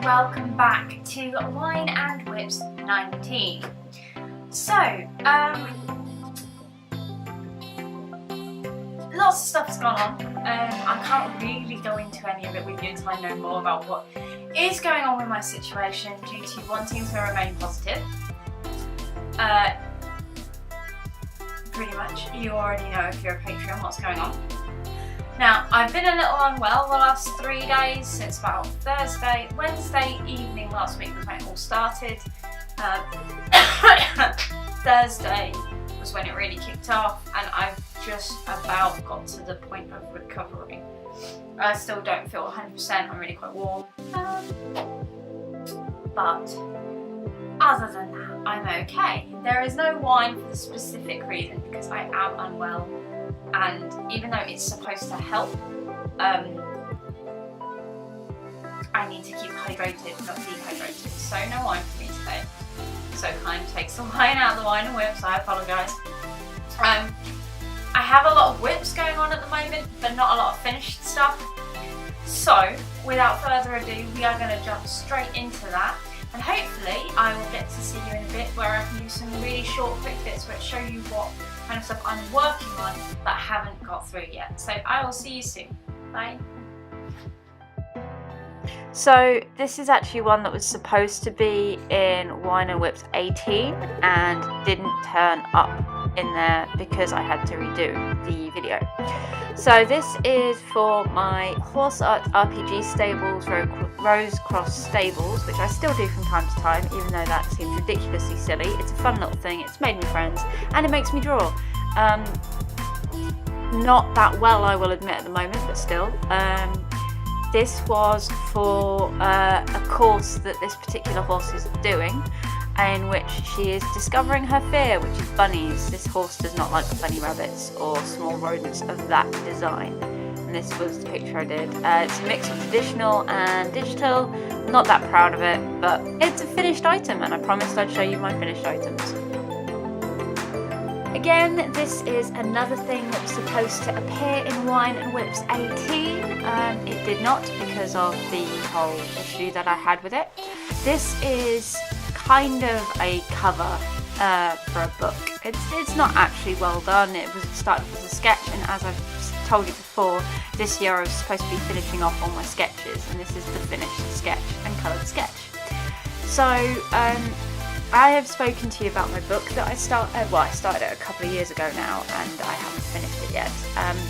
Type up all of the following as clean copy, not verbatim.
welcome back to Wine and Whips 19. So, lots of stuff's gone on. I can't really go into any of it with you until I know more about what is going on with my situation due to wanting to remain positive. Pretty much, you already know if you're a Patreon what's going on. Now, I've been a little unwell the last 3 days, since about Wednesday evening last week was when it all started. Thursday was when it really kicked off, and I've just about got to the point of recovery. I still don't feel 100%, I'm really quite warm. But other than that, I'm okay. There is no wine for the specific reason because I am unwell. And even though it's supposed to help, I need to keep hydrated, not dehydrated. So no wine for me today. So kind of takes the wine out of the wine and whips, I apologise. I have a lot of whips going on at the moment, but not a lot of finished stuff. So without further ado, we are going to jump straight into that. And hopefully I will get to see you in a bit where I can do some really short quick bits which show you what kind of stuff I'm working on but haven't got through yet. So I will see you soon. Bye. So this is actually one that was supposed to be in Wine and Whips 18 and didn't turn up in there because I had to redo the video. So this is for my Horse Art RPG Stables, Rose Cross Stables, which I still do from time to time, even though that seems ridiculously silly. It's a fun little thing, it's made me friends, and it makes me draw. Not that well, I will admit, at the moment, but still. This was for a course that this particular horse is doing, in which she is discovering her fear, which is bunnies. This horse does not like bunny rabbits or small rodents of that design. And this was the picture I did. It's a mix of traditional and digital. I'm not that proud of it, but it's a finished item, and I promised I'd show you my finished items. Again, this is another thing that was supposed to appear in Wine and Whips 18. It did not because of the whole issue that I had with it. This is kind of a cover for a book. It's not actually well done. It was started as a sketch, and as I've told you before, this year I was supposed to be finishing off all my sketches, and this is the finished sketch and coloured sketch. So I have spoken to you about my book that I started it a couple of years ago now, and I haven't finished it yet.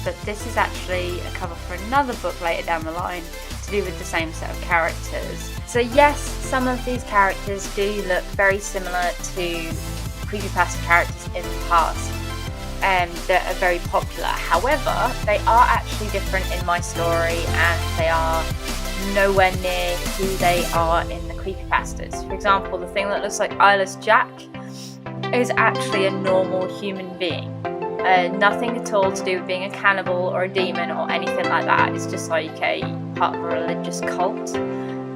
But this is actually a cover for another book later down the line to do with the same set of characters. So yes, some of these characters do look very similar to creepypasta characters in the past that are very popular. However, they are actually different in my story, and they are nowhere near who they are in the creepypastas. For example, the thing that looks like Eyeless Jack is actually a normal human being. Nothing at all to do with being a cannibal or a demon or anything like that. It's just like a part of a religious cult.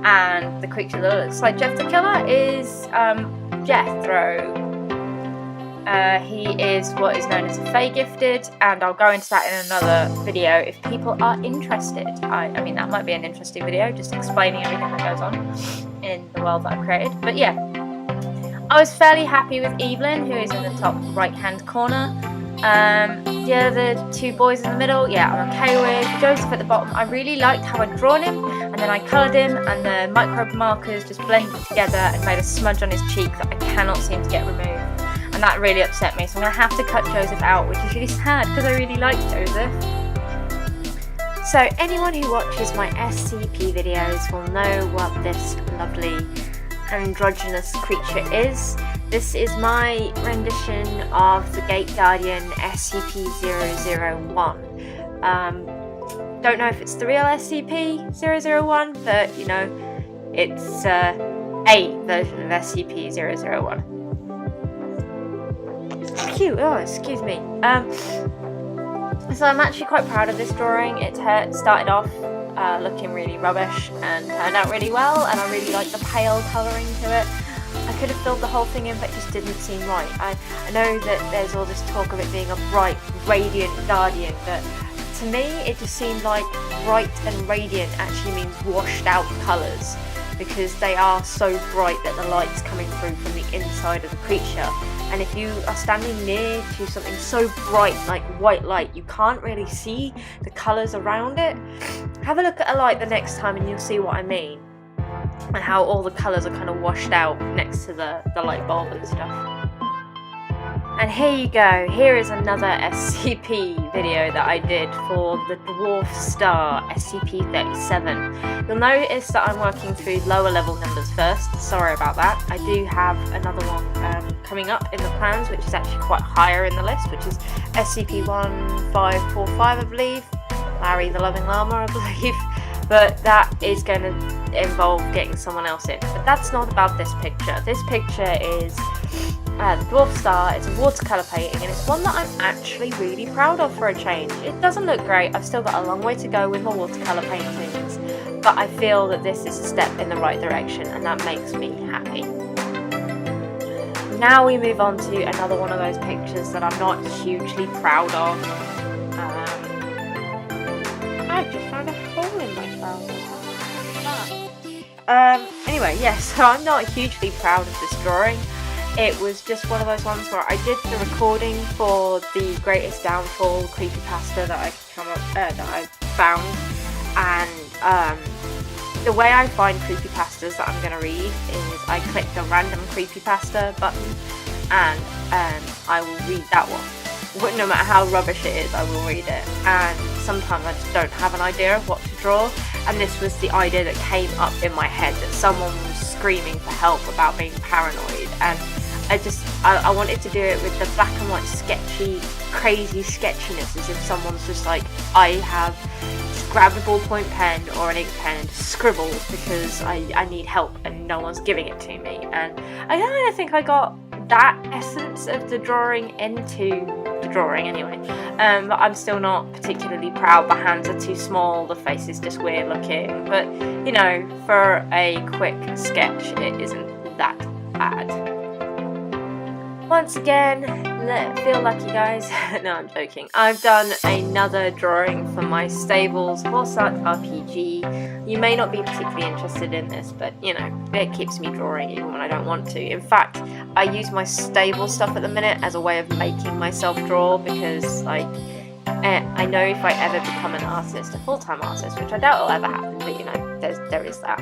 And the creature that looks like Jeff the Killer is Jethro. He is what is known as a Fey Gifted, and I'll go into that in another video if people are interested. I mean, that might be an interesting video, just explaining everything that goes on in the world that I've created. But yeah, I was fairly happy with Evelyn, who is in the top right hand corner. The other two boys in the middle, yeah, I'm okay with. Joseph at the bottom, I really liked how I'd drawn him, and then I coloured him, and the micro markers just blended together and made a smudge on his cheek that I cannot seem to get removed. And that really upset me, so I'm going to have to cut Joseph out, which is really sad because I really like Joseph. So anyone who watches my SCP videos will know what this lovely androgynous creature is. This is my rendition of the Gate Guardian SCP-001. Don't know if it's the real SCP-001, but you know, it's a version of SCP-001. Cute. Oh, excuse me. So I'm actually quite proud of this drawing. It started off looking really rubbish and turned out really well, and I really like the pale colouring to it. I could have filled the whole thing in, but it just didn't seem right. I know that there's all this talk of it being a bright, radiant guardian, but to me it just seemed like bright and radiant actually means washed out colours. because they are so bright that the light's coming through from the inside of the creature. And if you are standing near to something so bright like white light, you can't really see the colours around it. Have a look at a light the next time and you'll see what I mean, and how all the colours are kind of washed out next to the light bulb and stuff. And here you go, here is another SCP video that I did for the Dwarf Star SCP-37. You'll notice that I'm working through lower level numbers first, sorry about that. I do have another one coming up in the plans, which is actually quite higher in the list, which is SCP-1545, I believe, Larry the Loving Llama, I believe. But that is going to involve getting someone else in. But that's not about this picture. This picture is the Dwarf Star. It's a watercolour painting, and it's one that I'm actually really proud of for a change. It doesn't look great. I've still got a long way to go with my watercolour paintings, but I feel that this is a step in the right direction, and that makes me happy. Now we move on to another one of those pictures that I'm not hugely proud of. I just found a hole in my trousers. Anyway, yes, so I'm not hugely proud of this drawing. It was just one of those ones where I did the recording for the Greatest Downfall creepypasta that I found, and the way I find creepypastas that I'm going to read is I click the random creepypasta button, and I will read that one. No matter how rubbish it is, I will read it. And sometimes I just don't have an idea of what to draw, and this was the idea that came up in my head, that someone was screaming for help about being paranoid, and I wanted to do it with the black and white sketchy, crazy sketchiness, as if someone's just like, I have grabbed a ballpoint pen or an ink pen and scribbled because I need help and no one's giving it to me. And I kind of think I got that essence of the drawing into the drawing anyway, but I'm still not particularly proud. The hands are too small, the face is just weird looking, but you know, for a quick sketch it isn't that bad. Once again, feel lucky guys. No, I'm joking. I've done another drawing for my Stables Horse Art RPG. You may not be particularly interested in this, but you know, it keeps me drawing even when I don't want to. In fact, I use my stable stuff at the minute as a way of making myself draw, because I know if I ever become an artist, a full-time artist, which I doubt will ever happen, but you know, there is that.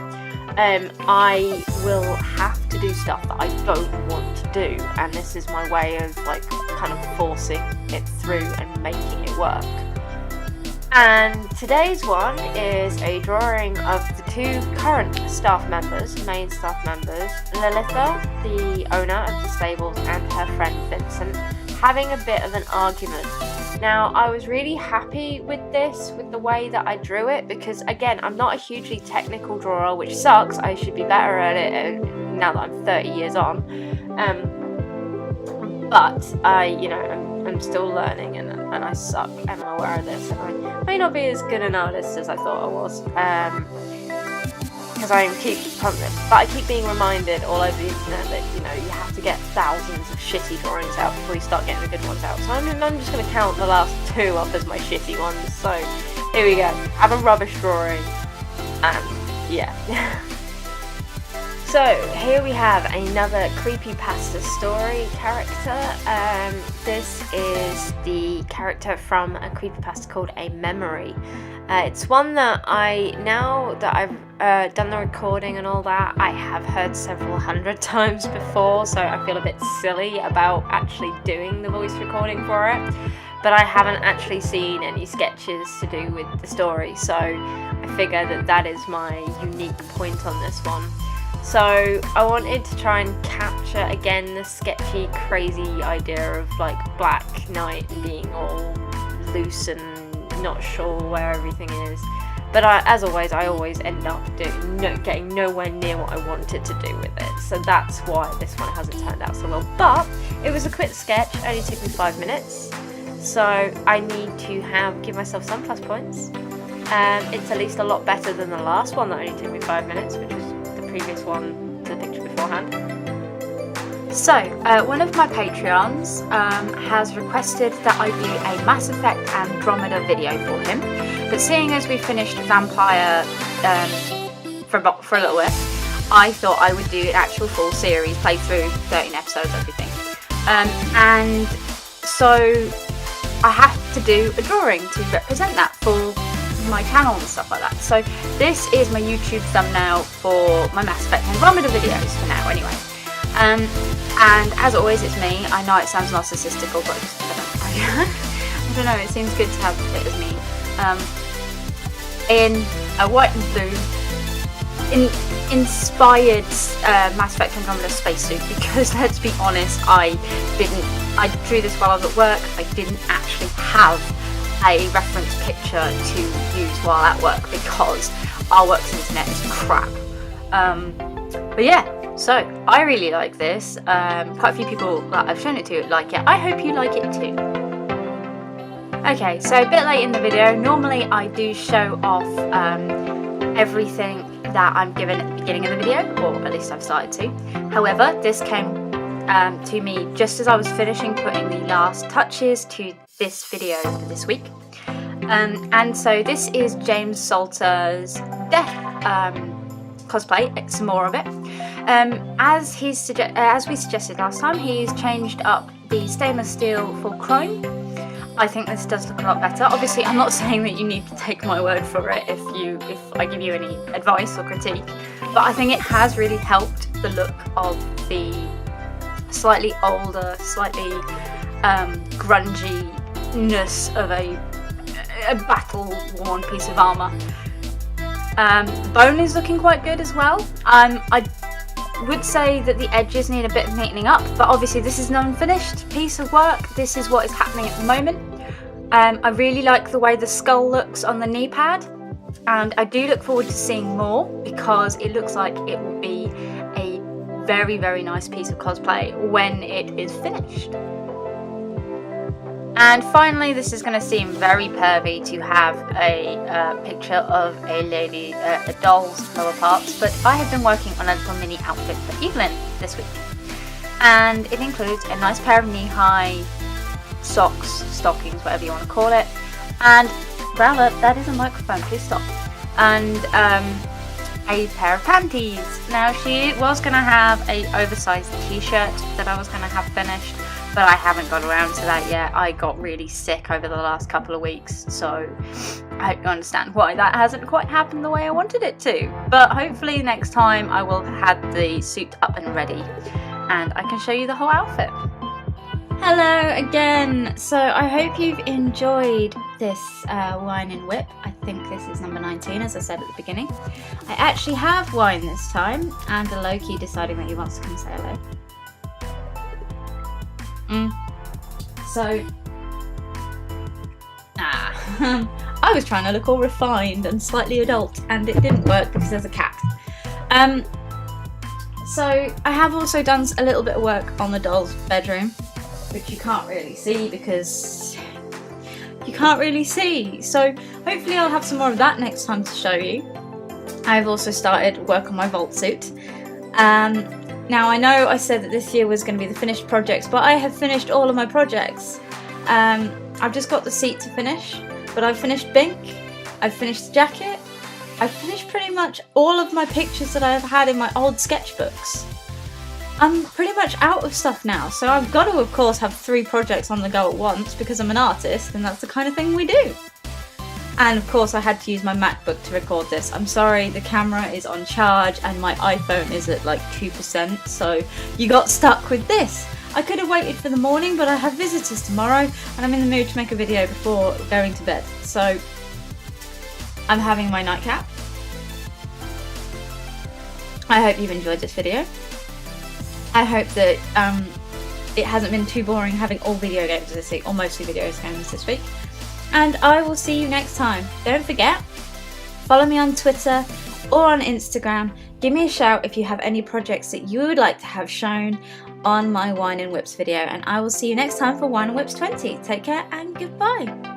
I will have to do stuff that I don't want to do, and this is my way of like kind of forcing it through and making it work. And today's one is a drawing of the two current staff members, main staff members, Lilitha, the owner of the stables, and her friend Vincent, having a bit of an argument. Now, I was really happy with this, with the way that I drew it, because again, I'm not a hugely technical drawer, which sucks. I should be better at it now that I'm 30 years on. But I'm still learning, and I suck, and I'm aware of this, and I may not be as good an artist as I thought I was, because I keep being reminded all over the internet that you have to get thousands of shitty drawings out before you start getting the good ones out. So I'm just going to count the last two up as my shitty ones. So here we go. Have a rubbish drawing, and yeah. So here we have another creepypasta story character. This is the character from a creepypasta called A Memory. It's one that now that I've done the recording and all that, I have heard several hundred times before, so I feel a bit silly about actually doing the voice recording for it. But I haven't actually seen any sketches to do with the story, so I figure that is my unique point on this one. So I wanted to try and capture again the sketchy, crazy idea of like Black Knight being all loose and not sure where everything is. But as always, I always end up getting nowhere near what I wanted to do with it. So that's why this one hasn't turned out so well. But it was a quick sketch, it only took me 5 minutes. So I need to give myself some plus points. It's at least a lot better than the last one that only took me 5 minutes, which was previous one to the picture beforehand. So, one of my Patreons has requested that I do a Mass Effect Andromeda video for him, but seeing as we finished Vampire for a little bit, I thought I would do an actual full series, play through 13 episodes, everything. And so I have to do a drawing to represent that for my channel and stuff like that. So this is my YouTube thumbnail for my Mass Effect Andromeda videos for now anyway. And as always, it's me. I know it sounds narcissistical, but I don't know, it seems good to have it as me. In a white and blue inspired Mass Effect Andromeda spacesuit, because let's be honest, I drew this while I was at work. I didn't actually have a reference picture to use while at work because our work's internet is crap. But yeah, so I really like this. Quite a few people that I've shown it to like it. I hope you like it too. Okay, so a bit late in the video. Normally I do show off everything that I'm given at the beginning of the video, or at least I've started to. However, this came to me just as I was finishing putting the last touches to this video for this week. And so this is James Salter's Death cosplay, some more of it. As we suggested last time, he's changed up the stainless steel for chrome. I think this does look a lot better. Obviously, I'm not saying that you need to take my word for it if I give you any advice or critique, but I think it has really helped the look of the slightly older, slightly grunginess of a battle-worn piece of armour. The bone is looking quite good as well. I would say that the edges need a bit of neatening up, but obviously this is an unfinished piece of work. This is what is happening at the moment. I really like the way the skull looks on the knee pad, and I do look forward to seeing more because it looks like it will be a very, very nice piece of cosplay when it is finished. And finally, this is going to seem very pervy to have a picture of a lady, a doll's lower parts, but I have been working on a little mini outfit for Evelyn this week. And it includes a nice pair of knee-high socks, stockings, whatever you want to call it. And, rather, that is a microphone, please stop. And a pair of panties. Now, she was going to have a oversized t-shirt that I was going to have finished, but I haven't got around to that yet. I got really sick over the last couple of weeks, so I hope you understand why that hasn't quite happened the way I wanted it to. But hopefully next time I will have had the suit up and ready, and I can show you the whole outfit. Hello again! So I hope you've enjoyed this wine and whip. I think this is number 19, as I said at the beginning. I actually have wine this time, and Loki deciding that he wants to come say hello. So, I was trying to look all refined and slightly adult, and it didn't work because there's a cat. So I have also done a little bit of work on the doll's bedroom, which you can't really see because you can't really see. So hopefully I'll have some more of that next time to show you. I've also started work on my Vault suit. Now I know I said that this year was going to be the finished projects, but I have finished all of my projects. I've just got the seat to finish, but I've finished Bink, I've finished the jacket, I've finished pretty much all of my pictures that I've had in my old sketchbooks. I'm pretty much out of stuff now, so I've got to of course have 3 projects on the go at once because I'm an artist and that's the kind of thing we do. And of course I had to use my MacBook to record this. I'm sorry, the camera is on charge and my iPhone is at like 2%, so you got stuck with this. I could have waited for the morning, but I have visitors tomorrow and I'm in the mood to make a video before going to bed. So I'm having my nightcap. I hope you've enjoyed this video. I hope that it hasn't been too boring having all video games this week, or mostly video games this week. And I will see you next time. Don't forget, follow me on Twitter or on Instagram. Give me a shout if you have any projects that you would like to have shown on my Wine and Whips video. And I will see you next time for Wine and Whips 20. Take care and goodbye.